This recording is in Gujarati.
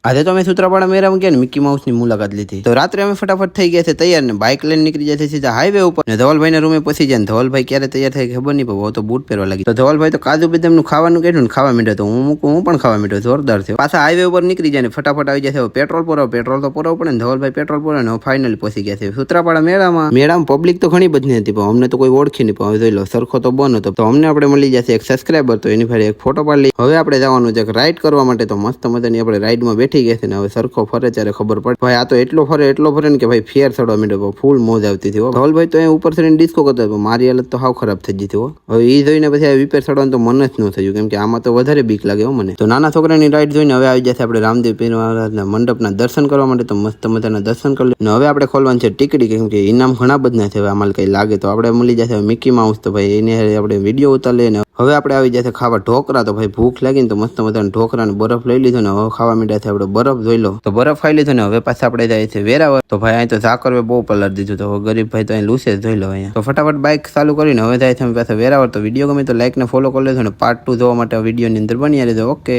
આજે તો અમે સૂત્રાપાડા મેળામાં ગયા ને મિકી માઉસ ની મુલાકાત લીધી. તો રાત્રે અમે ફટાફટ થઈ ગયા છે તૈયાર ને બાઇક લઈને નીકળી જાય છે સીધા હાઈવે ઉપર ને ધવલભાઈ ના રૂમે પહોંચી જાય. ધવલભાઈ ક્યારે તૈયાર થાય ખબર નહીં પડે. તો બૂટ પહેરવા લાગી. તો ધવલભાઈ તો કાજુ બદામ નું ખાવાનું કેટલું ને ખાવા માંડ્યો. તો હું પણ ખાવા માંડ્યો. જોરદાર છે. પાછા હાઈવે ઉપર નીકળી જાય ને ફટાફટ આવી જાય. પેટ્રોલ પેટ્રોલ તો પુરાવું પડે ને. ધવલભાઈ પેટ્રોલ પુરાવે ને ફાઇનલી પહોંચી ગયા છે સૂત્રાપાડા મેળામાં પબ્લિક તો ઘણી બધી હતી પણ અમને તો કોઈ ઓળખી નહીં. પણ જોઈ લો સરખો તો બન હતો. તો અમને આપણે મળી જશે એક સબસ્ક્રાઈબર. તો એની ફરી એક ફોટો પાડી લઈ. હવે આપણે જવાનું છે રાઈડ કરવા માટે. તો મસ્ત મજાની આપણે રાઈડમાં બેઠી ગયા છે ને હવે સરખો ફરે ત્યારે ખબર પડે. ભાઈ આ તો એટલો ફરે ને કે ભાઈ ફેર ચડવા માંડ્યો. ફૂલ મોજ આવતી હતી. ધવલભાઈ તો અહીંયા ઉપર ચડીને ડિસ્કો કરતો હતો. મારી હાલત તો હાવ ખરાબ થઈ જતી. હવે એ જોઈને પછી વિપેર ચડવાનું તો મન જ ન થયું કેમ કે આમાં તો વધારે બીક લાગે મને. તો નાના છોકરાની રાઈડ જોઈને હવે આવી જશે આપણે રામદેવ પીર મહારાજના મંડપના દર્શન કરવા માટે. તો મસ્ત મજાના દર્શન કરી લે. હવે આપણે ખોલવાનું છે ટિકિટ કેમ કે ઇનામ ઘણા બધા છે. હવે આમાં કઈ લાગે તો આપણે મળી જશે મિકી માઉસ. તો ભાઈ એને આપણે વિડીયો ઉતાર લઈએ. હવે આપણે આવી જશે ખાવા ઢોકરા. તો ભાઈ ભૂખ લાગી ને તો મસ્ત મજાના ઢોકરા ને બરફ લઈ લીધો ને હવે ખાવા માંડ્યા છે આપણે બરફ જોઈ લો. તો બરફ ખાઈ લીધો ને હવે પાછા આપણે જાય છે વેરાવળ. તો ભાઈ અહીં તો ઝાકરવે બહુ પલર દીધું. તો ગરીબ ભાઈ તો અહીં લૂસે જોઈ લો અહીંયા. તો ફટાફટ બાઇક ચાલુ કરીને હવે જાય છે પાછા વેરાવળ. તો વિડીયો ગમે તો લાઈક ને ફોલો કરી લેજો ને પાર્ટ 2 જોવા માટે વિડીયોની અંદર બની રહેજો. ઓકે.